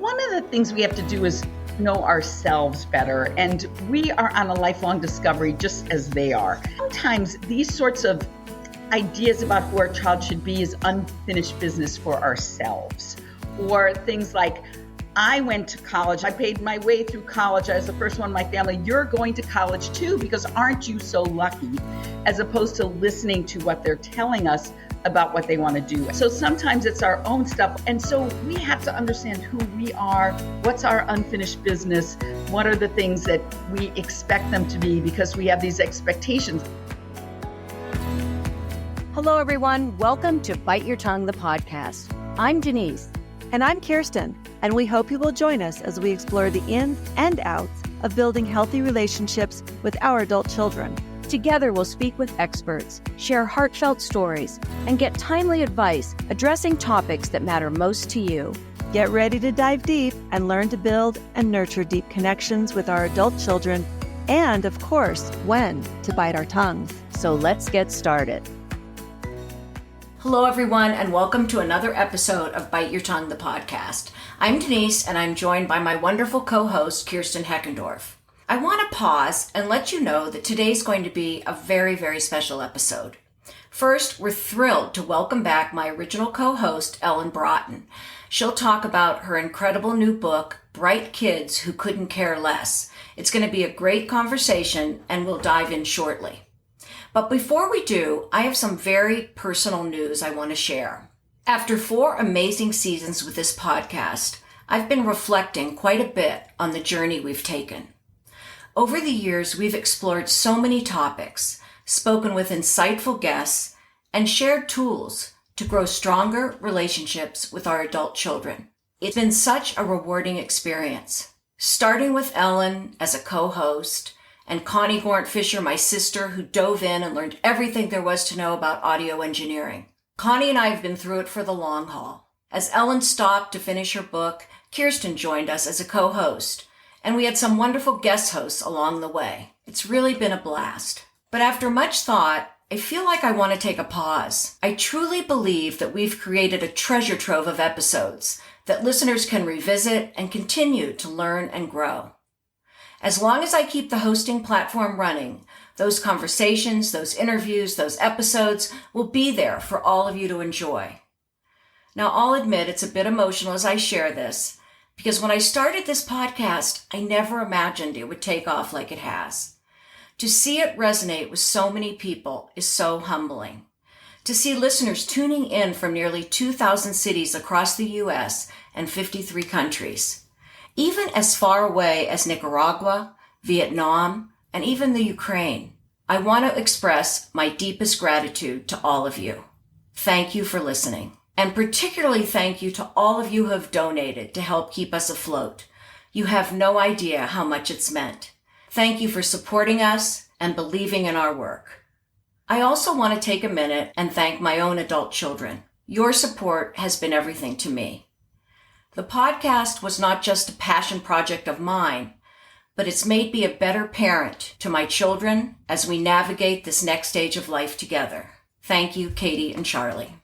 One of the things we have to do is know ourselves better, and we are on a lifelong discovery just as they are. Sometimes these sorts of ideas about who our child should be is unfinished business for ourselves. Or things like, I went to college, I paid my way through college, I was the first one in my family. You're going to college too, because aren't you so lucky? As opposed to listening to what they're telling us about what they want to do. So sometimes it's our own stuff. And so we have to understand who we are, what's our unfinished business, what are the things that we expect them to be, because we have these expectations. Hello, everyone. Welcome to Bite Your Tongue, the podcast. I'm Denise. And I'm Kirsten, and we hope you will join us as we explore the ins and outs of building healthy relationships with our adult children. Together, we'll speak with experts, share heartfelt stories, and get timely advice addressing topics that matter most to you. Get ready to dive deep and learn to build and nurture deep connections with our adult children, and, of course, when to bite our tongues. So let's get started. Hello, everyone, and welcome to another episode of Bite Your Tongue, the podcast. I'm Denise, and I'm joined by my wonderful co-host, Kirsten Heckendorf. I want to pause and let you know that today's going to be a very, very special episode. First, we're thrilled to welcome back my original co-host, Ellen Braaten. She'll talk about her incredible new book, Bright Kids Who Couldn't Care Less. It's going to be a great conversation, and we'll dive in shortly. But before we do, I have some very personal news I want to share. After 4 amazing seasons with this podcast, I've been reflecting quite a bit on the journey we've taken. Over the years, we've explored so many topics, spoken with insightful guests, and shared tools to grow stronger relationships with our adult children. It's been such a rewarding experience. Starting with Ellen as a co-host, and Connie Gornt-Fisher, my sister, who dove in and learned everything there was to know about audio engineering. Connie and I have been through it for the long haul. As Ellen stopped to finish her book, Kirsten joined us as a co-host, and we had some wonderful guest hosts along the way. It's really been a blast. But after much thought, I feel like I want to take a pause. I truly believe that we've created a treasure trove of episodes that listeners can revisit and continue to learn and grow. As long as I keep the hosting platform running, those conversations, those interviews, those episodes will be there for all of you to enjoy. Now, I'll admit it's a bit emotional as I share this, because when I started this podcast, I never imagined it would take off like it has. To see it resonate with so many people is so humbling. To see listeners tuning in from nearly 2,000 cities across the U.S. and 53 countries, even as far away as Nicaragua, Vietnam, and even the Ukraine. I want to express my deepest gratitude to all of you. Thank you for listening. And particularly thank you to all of you who have donated to help keep us afloat. You have no idea how much it's meant. Thank you for supporting us and believing in our work. I also want to take a minute and thank my own adult children. Your support has been everything to me. The podcast was not just a passion project of mine, but it's made me a better parent to my children as we navigate this next stage of life together. Thank you, Katie and Charlie.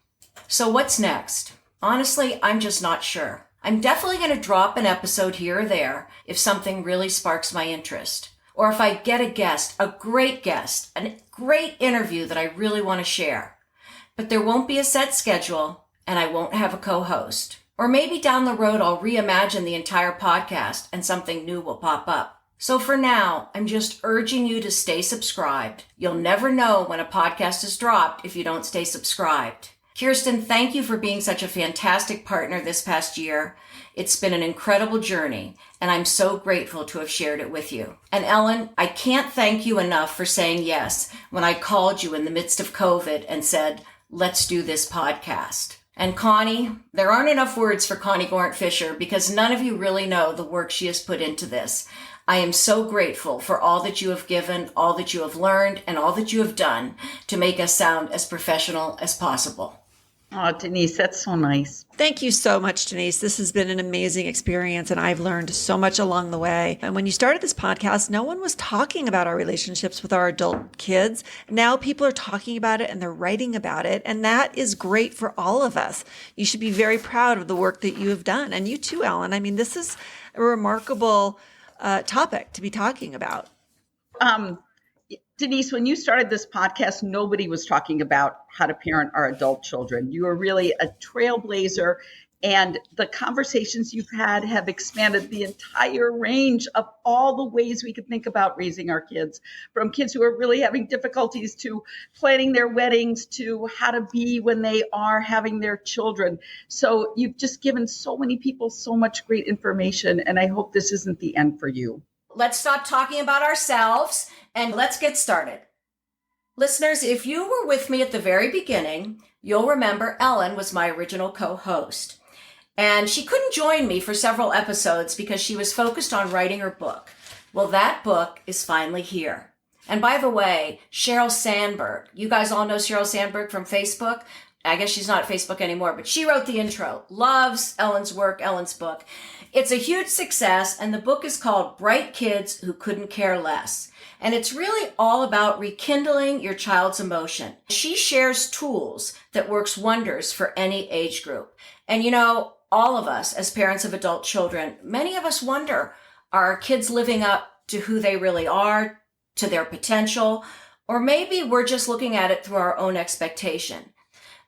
So what's next? Honestly, I'm just not sure. I'm definitely going to drop an episode here or there if something really sparks my interest. Or if I get a guest, a great interview that I really want to share. But there won't be a set schedule, and I won't have a co-host. Or maybe down the road I'll reimagine the entire podcast and something new will pop up. So for now, I'm just urging you to stay subscribed. You'll never know when a podcast is dropped if you don't stay subscribed. Kirsten, thank you for being such a fantastic partner this past year. It's been an incredible journey, and I'm so grateful to have shared it with you. And Ellen, I can't thank you enough for saying yes when I called you in the midst of COVID and said, let's do this podcast. And Connie, there aren't enough words for Connie Gornt-Fisher because none of you really know the work she has put into this. I am so grateful for all that you have given, all that you have learned, and all that you have done to make us sound as professional as possible. Oh, Denise, that's so nice. Thank you so much, Denise. This has been an amazing experience, and I've learned so much along the way. And when you started this podcast, no one was talking about our relationships with our adult kids. Now people are talking about it and they're writing about it, and that is great for all of us. You should be very proud of the work that you have done. And you too, Ellen. I mean, this is a remarkable topic to be talking about. Denise, when you started this podcast, nobody was talking about how to parent our adult children. You were really a trailblazer, and the conversations you've had have expanded the entire range of all the ways we could think about raising our kids, from kids who are really having difficulties to planning their weddings to how to be when they are having their children. So you've just given so many people so much great information, and I hope this isn't the end for you. Let's stop talking about ourselves and let's get started. Listeners, if you were with me at the very beginning, you'll remember Ellen was my original co-host. And she couldn't join me for several episodes because she was focused on writing her book. Well, that book is finally here. And by the way, Sheryl Sandberg, you guys all know Sheryl Sandberg from Facebook. I guess she's not at Facebook anymore, but she wrote the intro. Loves Ellen's work, Ellen's book. It's a huge success, and the book is called Bright Kids Who Couldn't Care Less. And it's really all about rekindling your child's emotion. She shares tools that works wonders for any age group. And you know, all of us as parents of adult children, many of us wonder, are our kids living up to who they really are, to their potential? Or maybe we're just looking at it through our own expectation.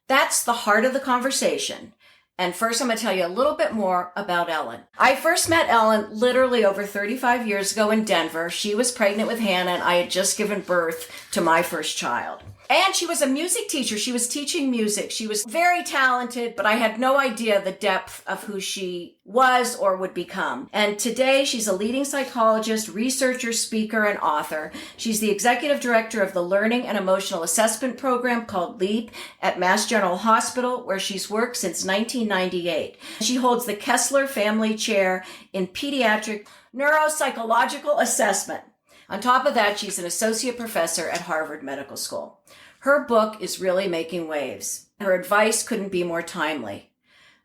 That's the heart of the conversation. And first, I'm going to tell you a little bit more about Ellen. I first met Ellen literally over 35 years ago in Denver. She was pregnant with Hannah, and I had just given birth to my first child. And she was a music teacher. She was teaching music. She was very talented, but I had no idea the depth of who she was or would become. And today she's a leading psychologist, researcher, speaker, and author. She's the executive director of the Learning and Emotional Assessment Program called LEAP at Mass General Hospital, where she's worked since 1998. She holds the Kessler Family Chair in Pediatric Neuropsychological Assessment. On top of that, she's an associate professor at Harvard Medical School. Her book is really making waves. Her advice couldn't be more timely.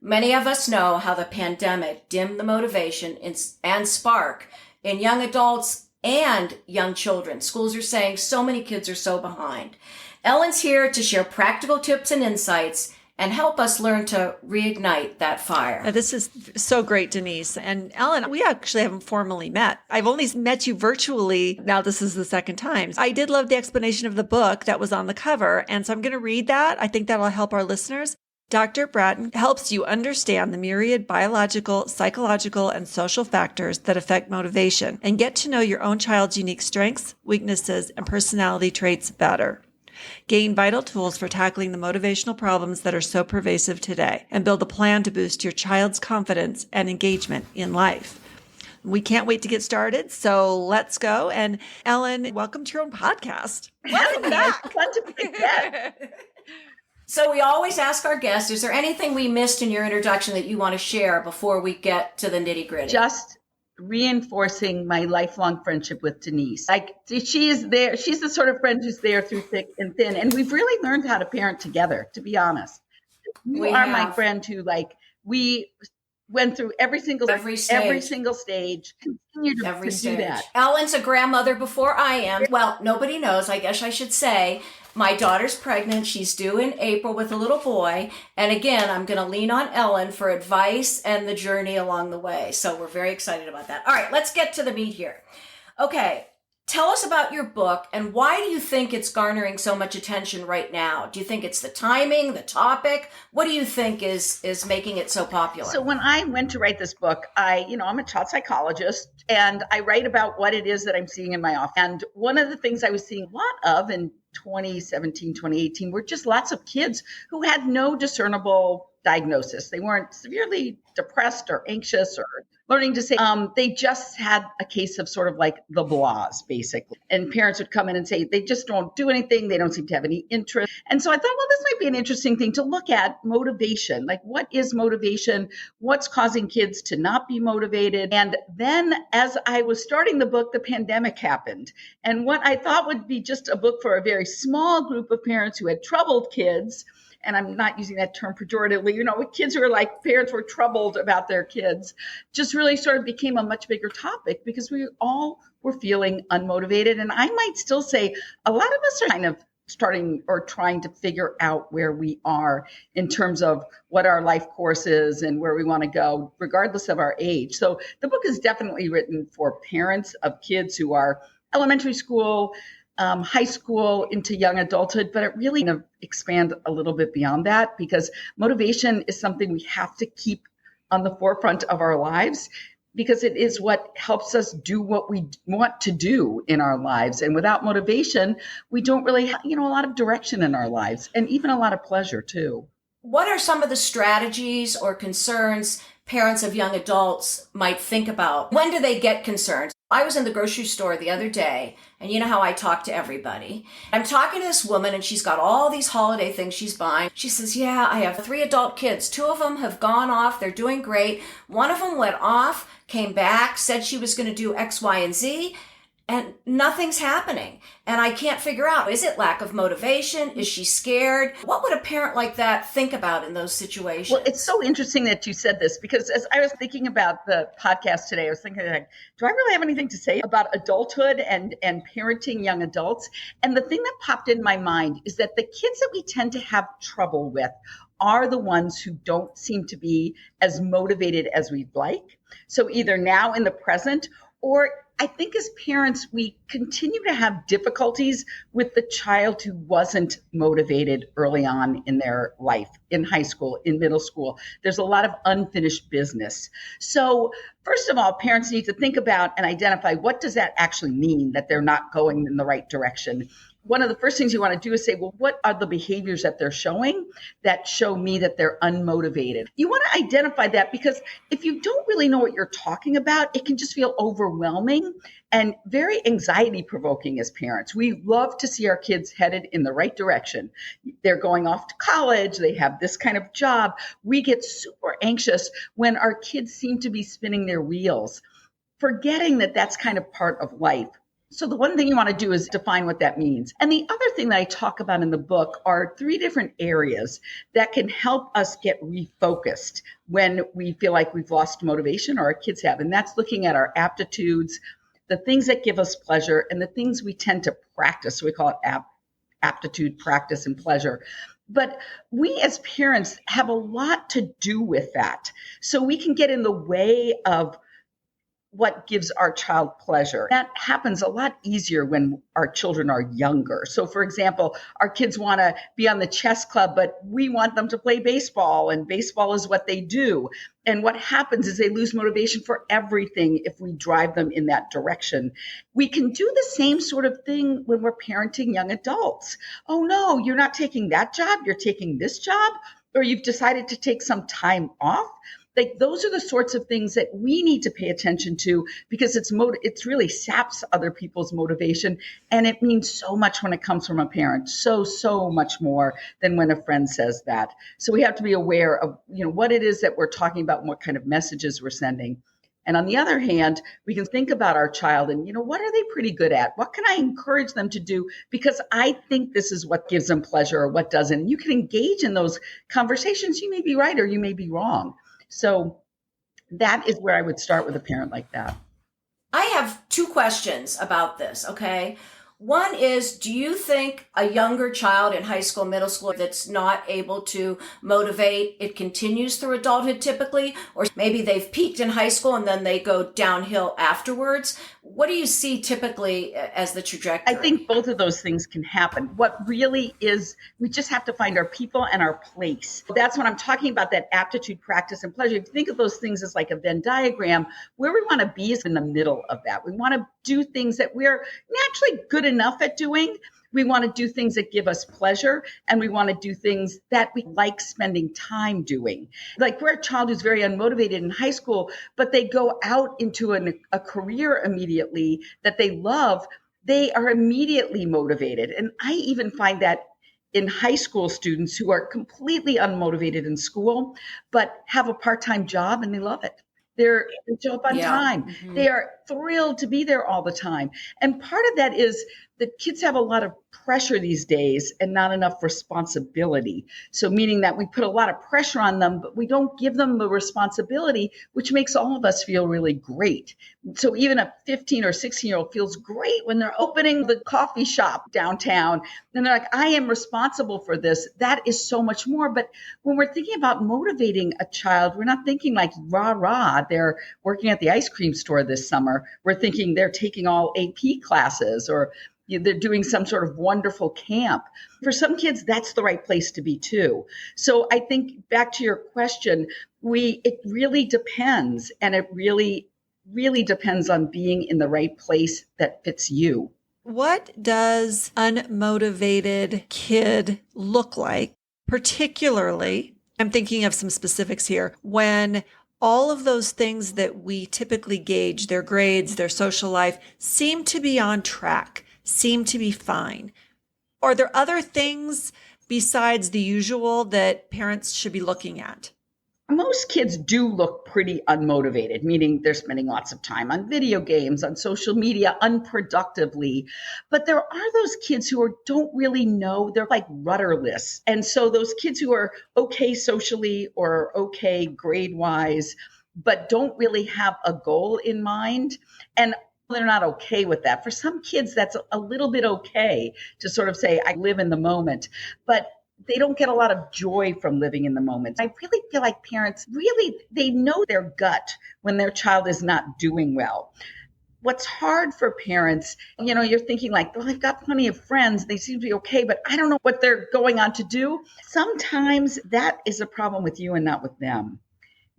Many of us know how the pandemic dimmed the motivation and spark in young adults and young children. Schools are saying so many kids are so behind. Ellen's here to share practical tips and insights and help us learn to reignite that fire. This is so great, Denise. And Ellen, we actually haven't formally met. I've only met you virtually. Now this is the second time. I did love the explanation of the book that was on the cover. And so I'm going to read that. I think that'll help our listeners. Dr. Braaten helps you understand the myriad biological, psychological, and social factors that affect motivation and get to know your own child's unique strengths, weaknesses, and personality traits better. Gain vital tools for tackling the motivational problems that are so pervasive today and build a plan to boost your child's confidence and engagement in life. We can't wait to get started, so let's go. And Ellen, welcome to your own podcast. Welcome back. Fun to be back. So we always ask our guests, is there anything we missed in your introduction that you want to share before we get to the nitty-gritty? Just reinforcing my lifelong friendship with Denise. Like, she is there. She's the sort of friend who's there through thick and thin. And we've really learned how to parent together, to be honest. You are my friend who, like, we went through every single stage, continue to do that. Ellen's a grandmother before I am. Well, nobody knows. I guess I should say my daughter's pregnant. She's due in April with a little boy. And again, I'm going to lean on Ellen for advice and the journey along the way. So we're very excited about that. All right, let's get to the meat here. Okay. Tell us about your book and why do you think it's garnering so much attention right now? Do you think it's the timing, the topic? What do you think is making it so popular? So when I went to write this book, I'm a child psychologist and I write about what it is that I'm seeing in my office. And one of the things I was seeing a lot of in 2017, 2018 were just lots of kids who had no discernible diagnosis. They weren't severely depressed or anxious or learning to say, they just had a case of sort of like the blahs, basically. And parents would come in and say, they just don't do anything. They don't seem to have any interest. And so I thought, well, this might be an interesting thing to look at, motivation. Like, what is motivation? What's causing kids to not be motivated? And then as I was starting the book, the pandemic happened. And what I thought would be just a book for a very small group of parents who had troubled kids and I'm not using that term pejoratively, kids who are like parents were troubled about their kids, just really sort of became a much bigger topic because we all were feeling unmotivated. And I might still say a lot of us are kind of starting or trying to figure out where we are in terms of what our life course is and where we want to go, regardless of our age. So the book is definitely written for parents of kids who are elementary school, high school into young adulthood, but it really kind of expand a little bit beyond that because motivation is something we have to keep on the forefront of our lives because it is what helps us do what we want to do in our lives. And without motivation, we don't really have, a lot of direction in our lives and even a lot of pleasure too. What are some of the strategies or concerns parents of young adults might think about? When do they get concerned? I was in the grocery store the other day, and you know how I talk to everybody. I'm talking to this woman, and she's got all these holiday things she's buying. She says, yeah, I have 3 adult kids. 2 of them have gone off. They're doing great. One of them went off, came back, said she was going to do X, Y, and Z, and nothing's happening. And I can't figure out, is it lack of motivation? Is she scared? What would a parent like that think about in those situations? Well, it's so interesting that you said this because as I was thinking about the podcast today, I was thinking, like, do I really have anything to say about adulthood and parenting young adults? And the thing that popped in my mind is that the kids that we tend to have trouble with are the ones who don't seem to be as motivated as we'd like. So either now in the present, or I think as parents, we continue to have difficulties with the child who wasn't motivated early on in their life, in high school, in middle school. There's a lot of unfinished business. So first of all, parents need to think about and identify what does that actually mean that they're not going in the right direction. One of the first things you want to do is say, well, what are the behaviors that they're showing that show me that they're unmotivated? You want to identify that because if you don't really know what you're talking about, it can just feel overwhelming and very anxiety provoking as parents. We love to see our kids headed in the right direction. They're going off to college. They have this kind of job. We get super anxious when our kids seem to be spinning their wheels, forgetting that that's kind of part of life. So the one thing you want to do is define what that means. And the other thing that I talk about in the book are 3 different areas that can help us get refocused when we feel like we've lost motivation or our kids have. And that's looking at our aptitudes, the things that give us pleasure, and the things we tend to practice. So we call it aptitude, practice, and pleasure. But we as parents have a lot to do with that. So we can get in the way of what gives our child pleasure. That happens a lot easier when our children are younger. So for example, our kids want to be on the chess club, but we want them to play baseball, and baseball is what they do. And what happens is they lose motivation for everything if we drive them in that direction. We can do the same sort of thing when we're parenting young adults. Oh no, you're not taking that job, you're taking this job, or you've decided to take some time off. Like those are the sorts of things that we need to pay attention to because it's really saps other people's motivation. And it means so much when it comes from a parent, so much more than when a friend says that. So we have to be aware of, what it is that we're talking about and what kind of messages we're sending. And on the other hand, we can think about our child and, what are they pretty good at? What can I encourage them to do? Because I think this is what gives them pleasure or what doesn't. And you can engage in those conversations. You may be right or you may be wrong. So that is where I would start with a parent like that. I have 2 questions about this, okay? One is, do you think a younger child in high school, middle school that's not able to motivate, it continues through adulthood typically? Or maybe they've peaked in high school and then they go downhill afterwards? What do you see typically as the trajectory? I think both of those things can happen. What really is, we just have to find our people and our place. That's when I'm talking about that aptitude, practice, and pleasure. If you think of those things as like a Venn diagram, where we want to be is in the middle of that. We want to do things that we're naturally good enough at doing. We want to do things that give us pleasure, and we want to do things that we like spending time doing. Like we're a child who's very unmotivated in high school, but they go out into a career immediately that they love. They are immediately motivated. And I even find that in high school students who are completely unmotivated in school, but have a part-time job and they love it. They show up on time. Mm-hmm. They are thrilled to be there all the time. And part of that is the kids have a lot of pressure these days and not enough responsibility. So meaning that we put a lot of pressure on them, but we don't give them the responsibility, which makes all of us feel really great. So even a 15 or 16-year-old feels great when they're opening the coffee shop downtown. And they're like, I am responsible for this. That is so much more. But when we're thinking about motivating a child, we're not thinking like, rah, rah, they're working at the ice cream store this summer. We're thinking they're taking all AP classes, or they're doing some sort of wonderful camp. For some kids, that's the right place to be too. So I think back to your question, it really depends. And it really, really depends on being in the right place that fits you. What does unmotivated kid look like? Particularly, I'm thinking of some specifics here, when all of those things that we typically gauge, their grades, their social life, seem to be on track, seem to be fine. Are there other things besides the usual that parents should be looking at? Most kids do look pretty unmotivated, meaning they're spending lots of time on video games, on social media, unproductively. But there are those kids who don't really know, they're like rudderless. And so those kids who are okay socially or okay grade-wise, but don't really have a goal in mind, and they're not okay with that. For some kids, that's a little bit okay to sort of say, I live in the moment. But they don't get a lot of joy from living in the moment. I really feel like parents they know their gut when their child is not doing well. What's hard for parents, you're thinking like, well, I've got plenty of friends. They seem to be okay, but I don't know what they're going on to do. Sometimes that is a problem with you and not with them.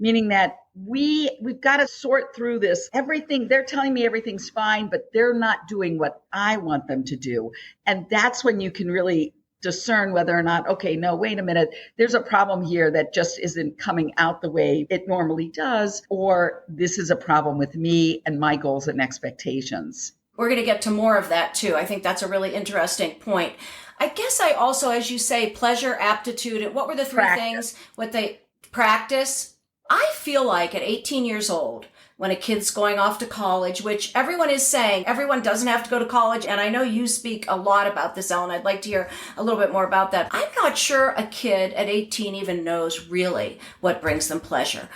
Meaning that we've got to sort through this. Everything, they're telling me everything's fine, but they're not doing what I want them to do. And that's when you can really discern whether or not, okay, no, wait a minute, there's a problem here that just isn't coming out the way it normally does, or this is a problem with me and my goals and expectations. We're going to get to more of that too. I think that's a really interesting point. I guess I also, as you say, pleasure, aptitude, and what were the three things? What they practice? I feel like at 18 years old, when a kid's going off to college, which everyone is saying, everyone doesn't have to go to college. And I know you speak a lot about this, Ellen. I'd like to hear a little bit more about that. I'm not sure a kid at 18 even knows really what brings them pleasure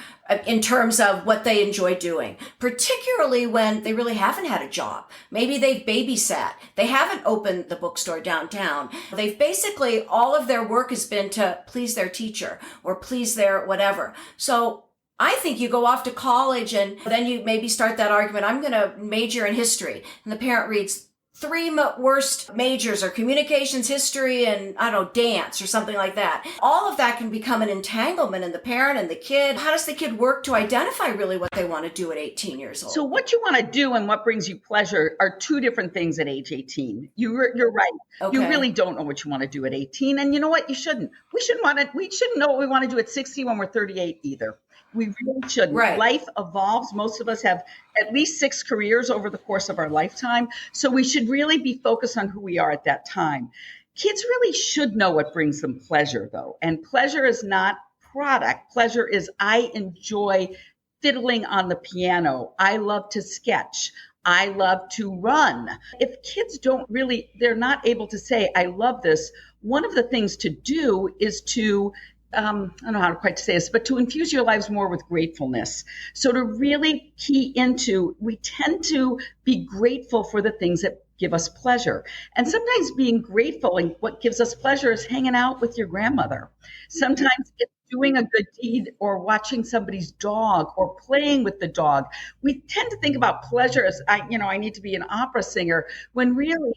in terms of what they enjoy doing, particularly when they really haven't had a job. Maybe they've babysat. They haven't opened the bookstore downtown. They've basically, all of their work has been to please their teacher or please their whatever. So I think you go off to college and then you maybe start that argument, I'm going to major in history. And the parent reads three worst majors are communications, history, and I don't know, dance or something like that. All of that can become an entanglement in the parent and the kid. How does the kid work to identify really what they want to do at 18 years old? So what you want to do and what brings you pleasure are two different things at age 18. You're right. Okay. You really don't know what you want to do at 18. And you know what? You shouldn't. We shouldn't know what we want to do at 60 when we're 38 either. We really shouldn't. Right. Life evolves. Most of us have at least 6 careers over the course of our lifetime. So we should really be focused on who we are at that time. Kids really should know what brings them pleasure, though. And pleasure is not product. Pleasure is I enjoy fiddling on the piano. I love to sketch. I love to run. If kids they're not able to say, I love this, one of the things to do is to I don't know how to quite say this, but to infuse your lives more with gratefulness. So to really key into, we tend to be grateful for the things that give us pleasure. And sometimes being grateful and what gives us pleasure is hanging out with your grandmother. Sometimes it's doing a good deed or watching somebody's dog or playing with the dog. We tend to think about pleasure as, I need to be an opera singer, when really,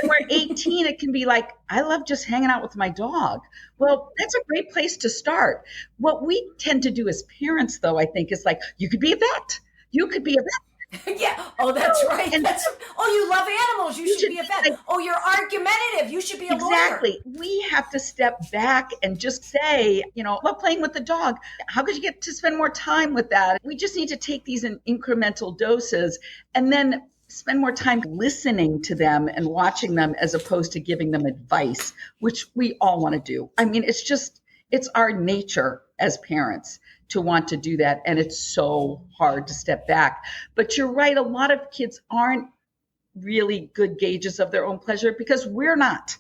when we're 18, it can be like, I love just hanging out with my dog. Well, that's a great place to start. What we tend to do as parents, though, I think, is like, you could be a vet. You could be a vet. Yeah. Oh, that's right. You love animals. You should be a vet. You're argumentative. You should be a lawyer. Exactly. We have to step back and just say, love playing with the dog. How could you get to spend more time with that? We just need to take these in incremental doses and then spend more time listening to them and watching them as opposed to giving them advice, which we all want to do. I mean, it's our nature as parents to want to do that. And it's so hard to step back. But you're right. A lot of kids aren't really good gauges of their own pleasure because we're not.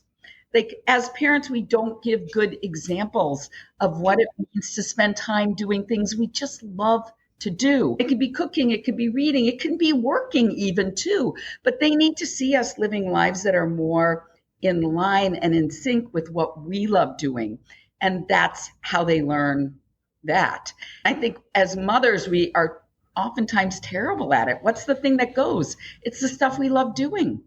Like, as parents, we don't give good examples of what it means to spend time doing things we just love to do. It could be cooking, it could be reading, it can be working even too. But they need to see us living lives that are more in line and in sync with what we love doing. And that's how they learn that. I think as mothers, we are oftentimes terrible at it. What's the thing that goes? It's the stuff we love doing.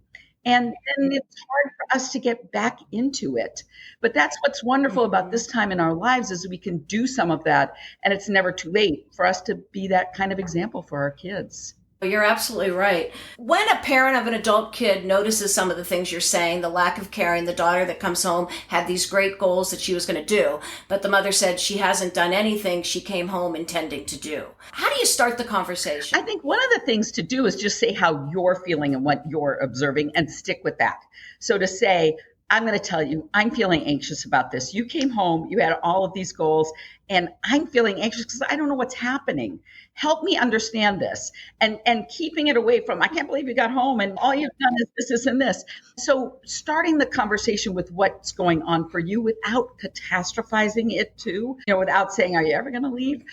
And it's hard for us to get back into it. But that's what's wonderful about this time in our lives is we can do some of that, and it's never too late for us to be that kind of example for our kids. You're absolutely right. When a parent of an adult kid notices some of the things you're saying, the lack of caring, the daughter that comes home had these great goals that she was going to do, but the mother said she hasn't done anything she came home intending to do. How do you start the conversation? I think one of the things to do is just say how you're feeling and what you're observing and stick with that. So to say, I'm going to tell you, I'm feeling anxious about this. You came home, you had all of these goals, and I'm feeling anxious because I don't know what's happening. Help me understand this. And keeping it away from, I can't believe you got home and all you've done is this and this. So starting the conversation with what's going on for you without catastrophizing it too, without saying, are you ever going to leave?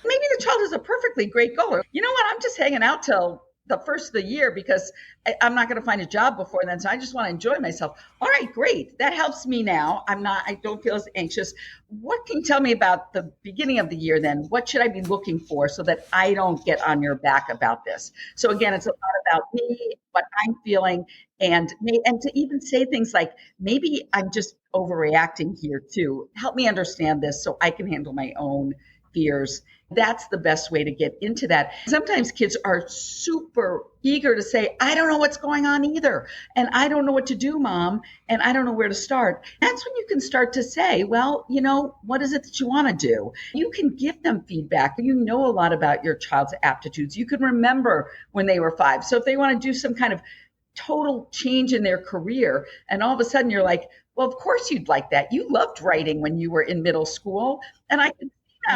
Maybe the child has a perfectly great goal. You know what? I'm just hanging out till the first of the year because I'm not going to find a job before then. So I just want to enjoy myself. All right, great. That helps me now. I don't feel as anxious. What can you tell me about the beginning of the year then? What should I be looking for so that I don't get on your back about this? So again, it's a lot about me, what I'm feeling, and to even say things like, maybe I'm just overreacting here too. Help me understand this so I can handle my own fears. That's the best way to get into that. Sometimes kids are super eager to say, I don't know what's going on either. And I don't know what to do, Mom. And I don't know where to start. That's when you can start to say, well, what is it that you want to do? You can give them feedback. You know a lot about your child's aptitudes. You can remember when they were 5. So if they want to do some kind of total change in their career, and all of a sudden you're like, well, of course you'd like that. You loved writing when you were in middle school. And I can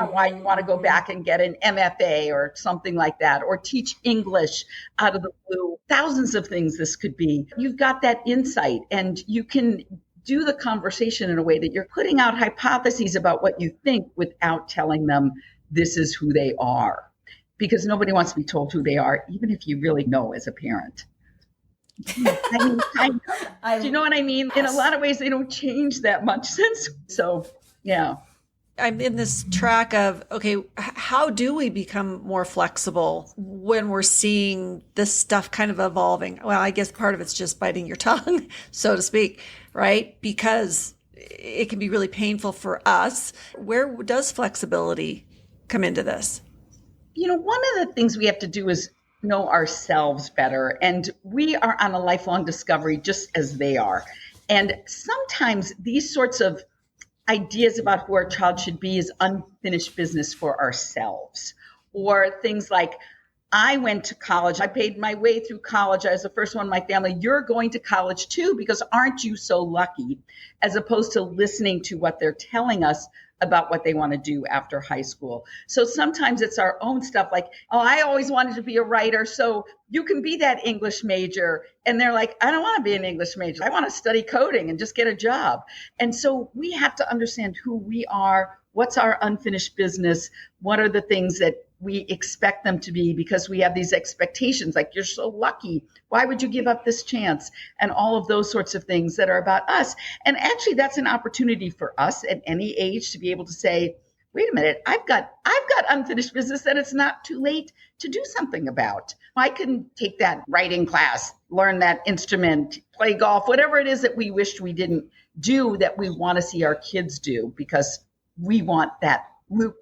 why you want to go back and get an MFA or something like that, or teach English out of the blue. Thousands of things this could be. You've got that insight and you can do the conversation in a way that you're putting out hypotheses about what you think without telling them this is who they are. Because nobody wants to be told who they are, even if you really know as a parent. Do you know what I mean? In a lot of ways, they don't change that much since. So, yeah. I'm in this track of, okay, how do we become more flexible when we're seeing this stuff kind of evolving? Well, I guess part of it's just biting your tongue, so to speak, right? Because it can be really painful for us. Where does flexibility come into this? One of the things we have to do is know ourselves better. And we are on a lifelong discovery just as they are. And sometimes these sorts of ideas about who our child should be is unfinished business for ourselves. Or things like, I went to college, I paid my way through college, I was the first one in my family, you're going to college too, because aren't you so lucky? As opposed to listening to what they're telling us about what they want to do after high school. So sometimes it's our own stuff like, oh, I always wanted to be a writer, so you can be that English major. And they're like, I don't want to be an English major. I want to study coding and just get a job. And so we have to understand who we are, what's our unfinished business, what are the things that we expect them to be, because we have these expectations like, you're so lucky. Why would you give up this chance? And all of those sorts of things that are about us. And actually, that's an opportunity for us at any age to be able to say, wait a minute, I've got unfinished business that it's not too late to do something about. I can take that writing class, learn that instrument, play golf, whatever it is that we wished we didn't do that we want to see our kids do, because we want that loop.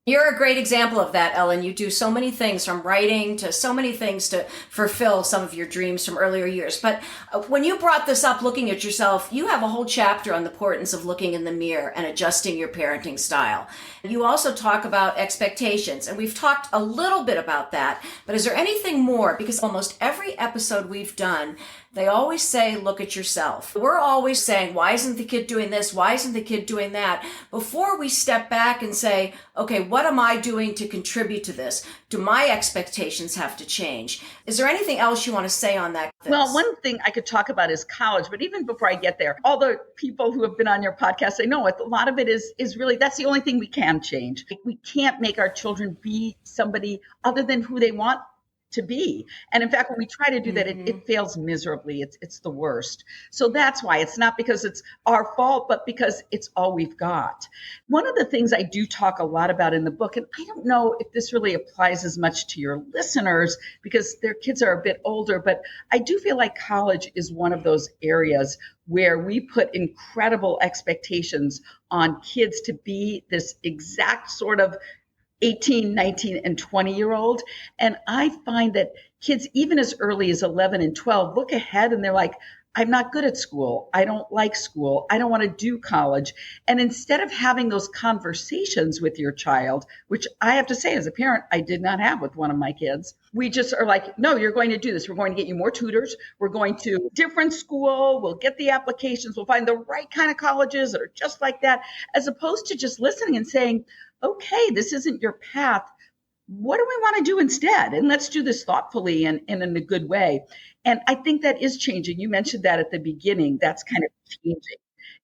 You're a great example of that, Ellen. You do so many things, from writing to so many things to fulfill some of your dreams from earlier years. But when you brought this up, looking at yourself, you have a whole chapter on the importance of looking in the mirror and adjusting your parenting style. You also talk about expectations, and we've talked a little bit about that. But is there anything more? Because almost every episode we've done, they always say, look at yourself. We're always saying, why isn't the kid doing this? Why isn't the kid doing that? Before we step back and say, okay, what am I doing to contribute to this? Do my expectations have to change? Is there anything else you want to say on that? Well, one thing I could talk about is college, but even before I get there, all the people who have been on your podcast, I know it. A lot of it is really, that's the only thing we can change. We can't make our children be somebody other than who they want to be. And in fact, when we try to do that, it fails miserably. It's the worst. So that's why it's not because it's our fault, but because it's all we've got. One of the things I do talk a lot about in the book, and I don't know if this really applies as much to your listeners because their kids are a bit older, but I do feel like college is one of those areas where we put incredible expectations on kids to be this exact sort of 18, 19, and 20-year-old. And I find that kids, even as early as 11 and 12, look ahead and they're like, I'm not good at school. I don't like school. I don't want to do college. And instead of having those conversations with your child, which I have to say as a parent, I did not have with one of my kids, we just are like, no, you're going to do this. We're going to get you more tutors. We're going to different school. We'll get the applications. We'll find the right kind of colleges that are just like that, as opposed to just listening and saying, okay, this isn't your path. What do we want to do instead? And let's do this thoughtfully and in a good way. And I think that is changing. You mentioned that at the beginning. That's kind of changing.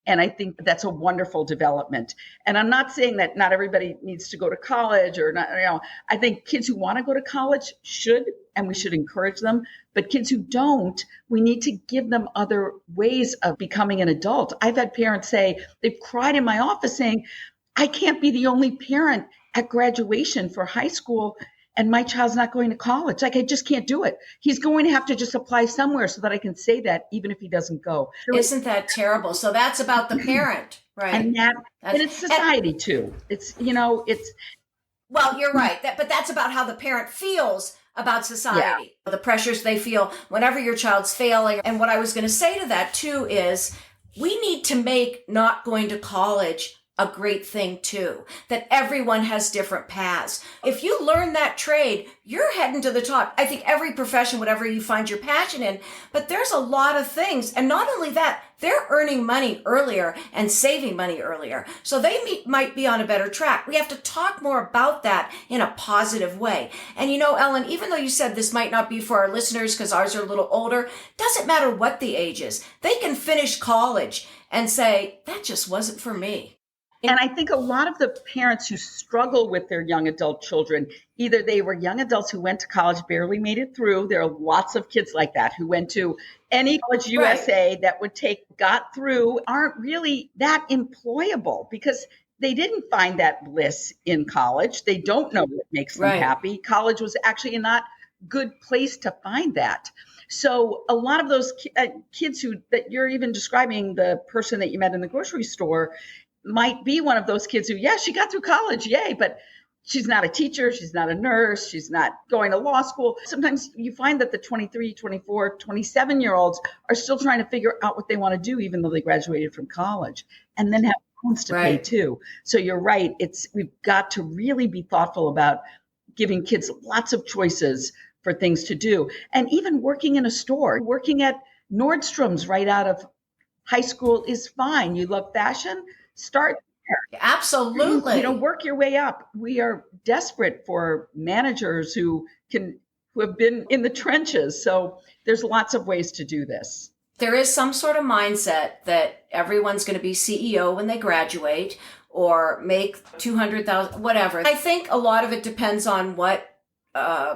And I think that's a wonderful development. And I'm not saying that not everybody needs to go to college or not, I think kids who want to go to college should, and we should encourage them. But kids who don't, we need to give them other ways of becoming an adult. I've had parents say, they've cried in my office saying, I can't be the only parent at graduation for high school and my child's not going to college. Like, I just can't do it. He's going to have to just apply somewhere so that I can say that even if he doesn't go. Isn't that terrible? So that's about the parent, right? And it's society too. It's, well, you're right. But that's about how the parent feels about society, the pressures they feel whenever your child's failing. And what I was going to say to that too is we need to make not going to college a great thing too, that everyone has different paths. If you learn that trade, you're heading to the top. I think every profession, whatever you find your passion in, but there's a lot of things. And not only that, they're earning money earlier and saving money earlier. So they might be on a better track. We have to talk more about that in a positive way. And Ellen, even though you said this might not be for our listeners because ours are a little older, doesn't matter what the age is. They can finish college and say, that just wasn't for me. And I think a lot of the parents who struggle with their young adult children, either they were young adults who went to college, barely made it through. There are lots of kids like that who went to any college USA that got through, aren't really that employable because they didn't find that bliss in college. They don't know what makes them happy. College was actually a not good place to find that. So a lot of those kids that you're even describing, the person that you met in the grocery store, might be one of those kids who, she got through college, yay, but she's not a teacher, she's not a nurse, she's not going to law school. Sometimes you find that the 23, 24, 27-year-olds are still trying to figure out what they want to do, even though they graduated from college, and then have loans to pay too. So you're right. We've got to really be thoughtful about giving kids lots of choices for things to do. And even working in a store, working at Nordstrom's right out of high school is fine. You love fashion? Start there. Absolutely. Work your way up. We are desperate for managers who have been in the trenches. So there's lots of ways to do this. There is some sort of mindset that everyone's going to be CEO when they graduate or make $200,000, whatever. I think a lot of it depends on what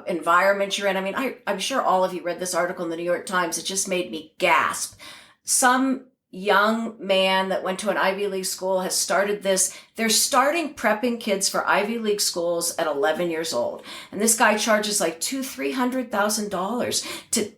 environment you're in. I mean, I'm sure all of you read this article in the New York Times. It just made me gasp. Some young man that went to an Ivy League school has started this. They're starting prepping kids for Ivy League schools at 11 years old. And this guy charges like $300,000 to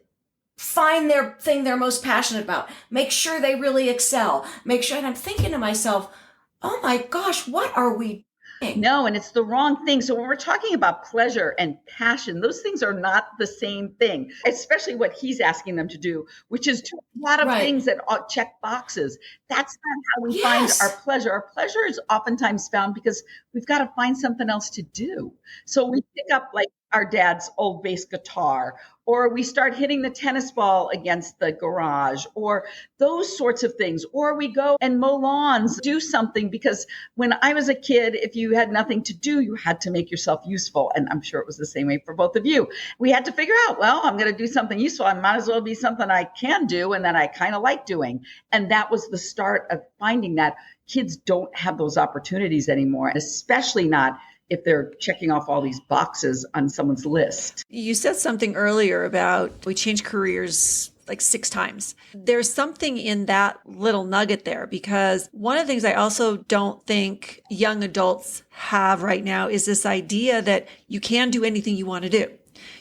find their thing they're most passionate about. Make sure they really excel. And I'm thinking to myself, oh my gosh, what are we doing? No, and it's the wrong thing. So when we're talking about pleasure and passion, those things are not the same thing, especially what he's asking them to do, which is a lot of things that check boxes. That's not how we find our pleasure. Our pleasure is oftentimes found because we've got to find something else to do. So we pick up like our dad's old bass guitar, or we start hitting the tennis ball against the garage, or those sorts of things, or we go and mow lawns, do something. Because when I was a kid, if you had nothing to do, you had to make yourself useful. And I'm sure it was the same way for both of you. We had to figure out, well, I'm going to do something useful. I might as well be something I can do and that I kind of like doing. And that was the start of finding that kids don't have those opportunities anymore, especially not if they're checking off all these boxes on someone's list. You said something earlier about we changed careers like 6 times. There's something in that little nugget there, because one of the things I also don't think young adults have right now is this idea that you can do anything you want to do.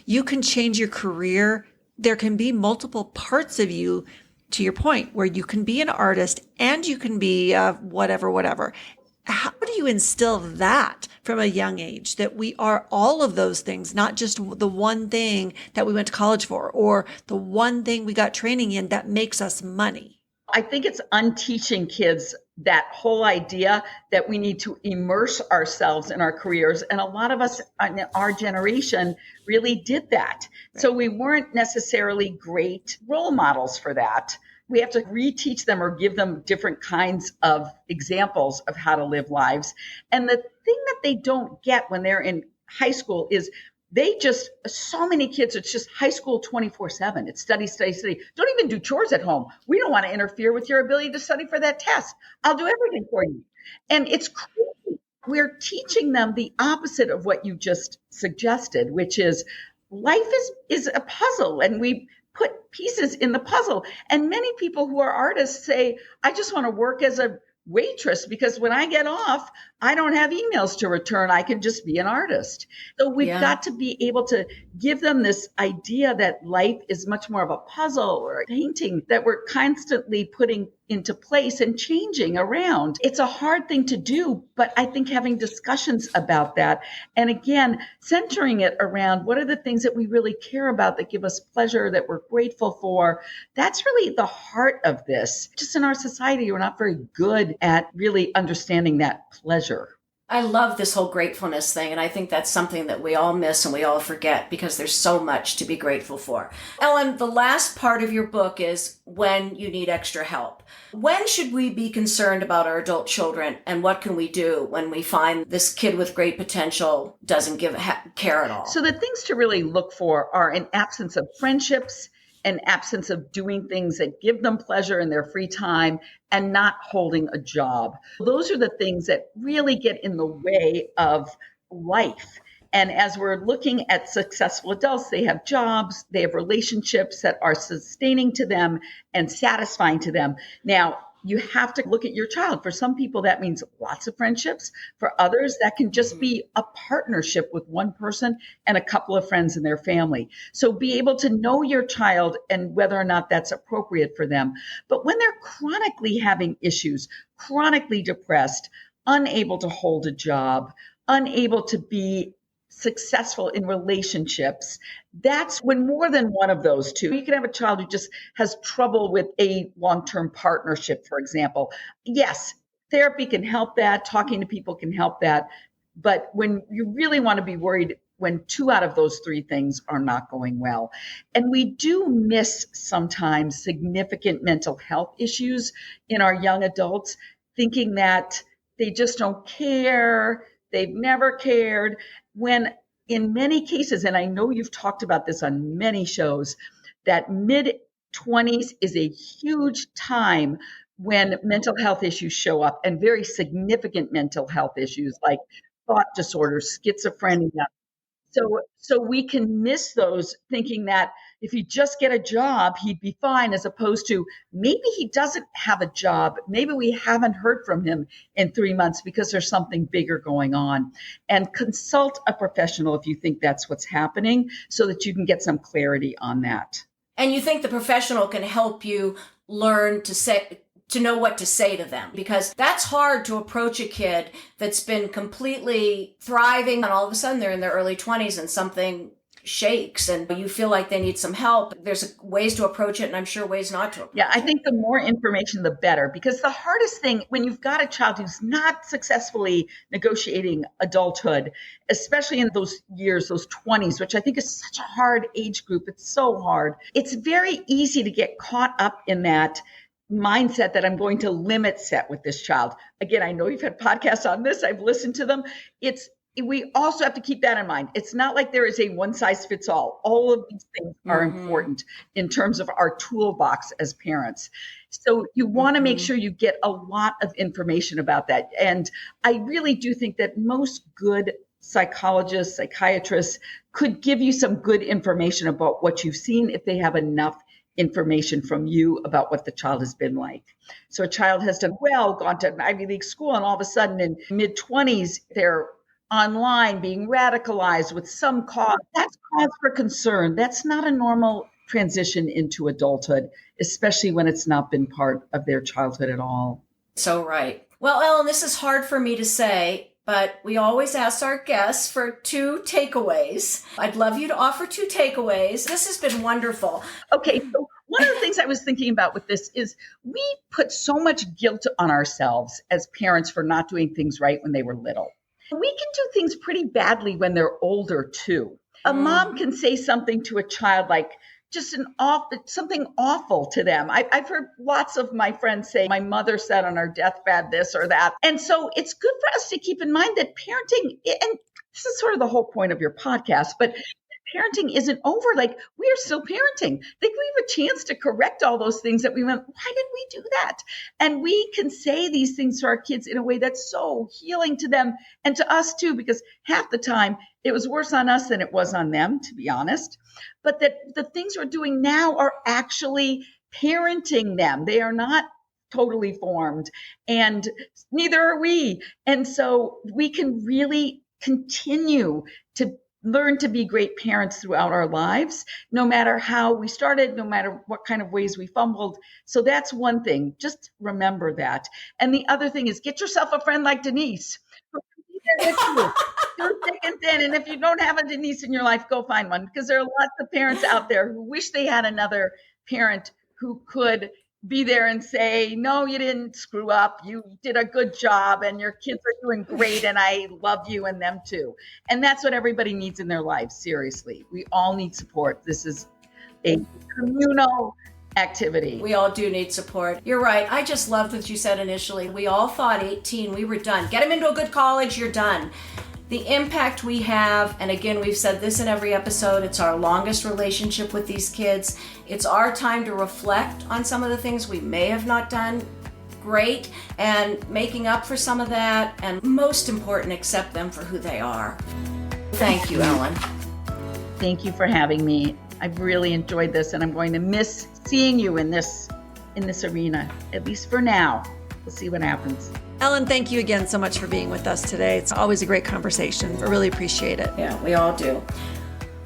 You can change your career. There can be multiple parts of you, to your point, where you can be an artist and you can be whatever. How do you instill that from a young age, that we are all of those things, not just the one thing that we went to college for or the one thing we got training in that makes us money? I think it's unteaching kids that whole idea that we need to immerse ourselves in our careers. And a lot of us in our generation really did that. Right. So we weren't necessarily great role models for that. We have to reteach them or give them different kinds of examples of how to live lives. And the thing that they don't get when they're in high school is so many kids, it's just high school 24/7. It's study, study, study. Don't even do chores at home. We don't want to interfere with your ability to study for that test. I'll do everything for you. And it's crazy. We're teaching them the opposite of what you just suggested, which is life is a puzzle, and we put pieces in the puzzle. And many people who are artists say, I just want to work as a waitress because when I get off, I don't have emails to return. I can just be an artist. So we've got to be able to give them this idea that life is much more of a puzzle or a painting that we're constantly putting into place and changing around. It's a hard thing to do, but I think having discussions about that, and again, centering it around what are the things that we really care about that give us pleasure, that we're grateful for, that's really the heart of this. Just in our society, we're not very good at really understanding that pleasure. I love this whole gratefulness thing, and I think that's something that we all miss and we all forget because there's so much to be grateful for. Ellen, the last part of your book is when you need extra help. When should we be concerned about our adult children, and what can we do when we find this kid with great potential doesn't care at all? So the things to really look for are an absence of friendships, an absence of doing things that give them pleasure in their free time, and not holding a job. Those are the things that really get in the way of life. And as we're looking at successful adults, they have jobs, they have relationships that are sustaining to them and satisfying to them. Now, you have to look at your child. For some people, that means lots of friendships. For others, that can just be a partnership with one person and a couple of friends in their family. So be able to know your child and whether or not that's appropriate for them. But when they're chronically having issues, chronically depressed, unable to hold a job, unable to be successful in relationships, that's when more than one of those two. You can have a child who just has trouble with a long-term partnership, for example. Yes, therapy can help that. Talking to people can help that. But when you really want to be worried when 2 out of those 3 things are not going well. And we do miss sometimes significant mental health issues in our young adults, thinking that they just don't care, they've never cared, when in many cases, and I know you've talked about this on many shows, that mid-20s is a huge time when mental health issues show up, and very significant mental health issues like thought disorders, schizophrenia. So we can miss those thinking that if he just get a job, he'd be fine, as opposed to maybe he doesn't have a job. Maybe we haven't heard from him in 3 months because there's something bigger going on. And consult a professional if you think that's what's happening, so that you can get some clarity on that. And you think the professional can help you learn to know what to say to them, because that's hard to approach a kid that's been completely thriving and all of a sudden they're in their early 20s and something shakes and you feel like they need some help, there's ways to approach it, and I'm sure ways not to. Yeah, I think the more information, the better, because the hardest thing when you've got a child who's not successfully negotiating adulthood, especially in those years, those 20s, which I think is such a hard age group. It's so hard. It's very easy to get caught up in that mindset that I'm going to limit set with this child. Again, I know you've had podcasts on this. I've listened to them. We also have to keep that in mind. It's not like there is a one size fits all. All of these things are important in terms of our toolbox as parents. So you want to make sure you get a lot of information about that. And I really do think that most good psychologists, psychiatrists could give you some good information about what you've seen if they have enough information from you about what the child has been like. So a child has done well, gone to an Ivy League school, and all of a sudden in mid-20s, they're online being radicalized with some cause. That's cause for concern. That's not a normal transition into adulthood, especially when it's not been part of their childhood at all. So right. Well, Ellen, this is hard for me to say, but we always ask our guests for 2 takeaways. I'd love you to offer 2 takeaways. This has been wonderful. Okay, so one of the things I was thinking about with this is we put so much guilt on ourselves as parents for not doing things right when they were little. We can do things pretty badly when they're older too. A mom can say something to a child like just something awful to them. I've heard lots of my friends say, my mother said on her deathbed this or that. And so it's good for us to keep in mind that parenting, and this is sort of the whole point of your podcast, but parenting isn't over. Like, we are still parenting. Like, we have a chance to correct all those things that we went, why did we do that? And we can say these things to our kids in a way that's so healing to them and to us too, because half the time it was worse on us than it was on them, to be honest. But that the things we're doing now are actually parenting them. They are not totally formed, and neither are we. And so we can really continue to learn to be great parents throughout our lives, no matter how we started, no matter what kind of ways we fumbled. So that's one thing. Just remember that. And the other thing is, get yourself a friend like Denise. Through thick and thin. And if you don't have a Denise in your life, go find one, because there are lots of parents out there who wish they had another parent who could be there and say, no, you didn't screw up. You did a good job and your kids are doing great and I love you and them too. And that's what everybody needs in their lives. Seriously, we all need support. This is a communal activity. We all do need support. You're right. I just loved what you said initially. We all thought 18, we were done. Get them into a good college, you're done. The impact we have, and again, we've said this in every episode, it's our longest relationship with these kids. It's our time to reflect on some of the things we may have not done great and making up for some of that, and most important, accept them for who they are. Thank you, Ellen. Thank you for having me. I've really enjoyed this, and I'm going to miss seeing you in this arena, at least for now. We'll see what happens. Ellen, thank you again so much for being with us today. It's always a great conversation. I really appreciate it. Yeah, we all do.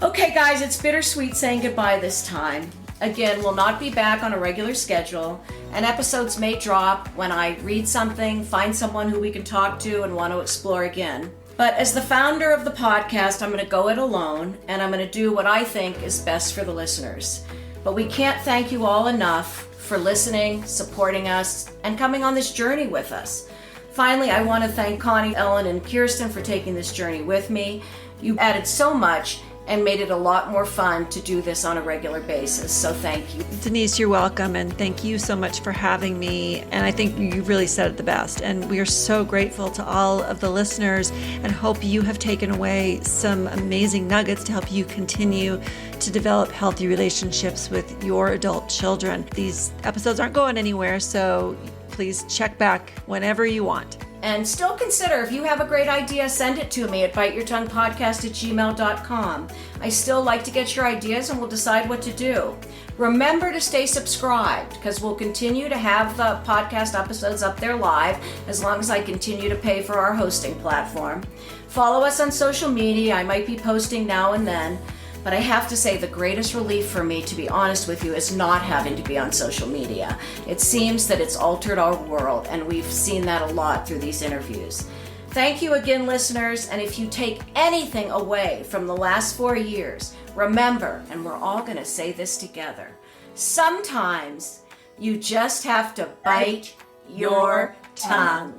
Okay, guys, it's bittersweet saying goodbye this time. Again, we'll not be back on a regular schedule, and episodes may drop when I read something, find someone who we can talk to, and want to explore again. But as the founder of the podcast, I'm going to go it alone, and I'm going to do what I think is best for the listeners. But we can't thank you all enough for listening, supporting us, and coming on this journey with us. Finally, I want to thank Connie, Ellen, and Kirsten for taking this journey with me. You added so much and made it a lot more fun to do this on a regular basis. So thank you. Denise, you're welcome, and thank you so much for having me. And I think you really said it the best. And we are so grateful to all of the listeners and hope you have taken away some amazing nuggets to help you continue to develop healthy relationships with your adult children. These episodes aren't going anywhere, so please check back whenever you want. And still consider, if you have a great idea, send it to me at biteyourtonguepodcast@gmail.com. I still like to get your ideas and we'll decide what to do. Remember to stay subscribed, because we'll continue to have the podcast episodes up there live as long as I continue to pay for our hosting platform. Follow us on social media. I might be posting now and then. But I have to say, the greatest relief for me, to be honest with you, is not having to be on social media. It seems that it's altered our world, and we've seen that a lot through these interviews. Thank you again, listeners, and if you take anything away from the last 4 years, Remember, and we're all going to say this together, sometimes you just have to bite your tongue.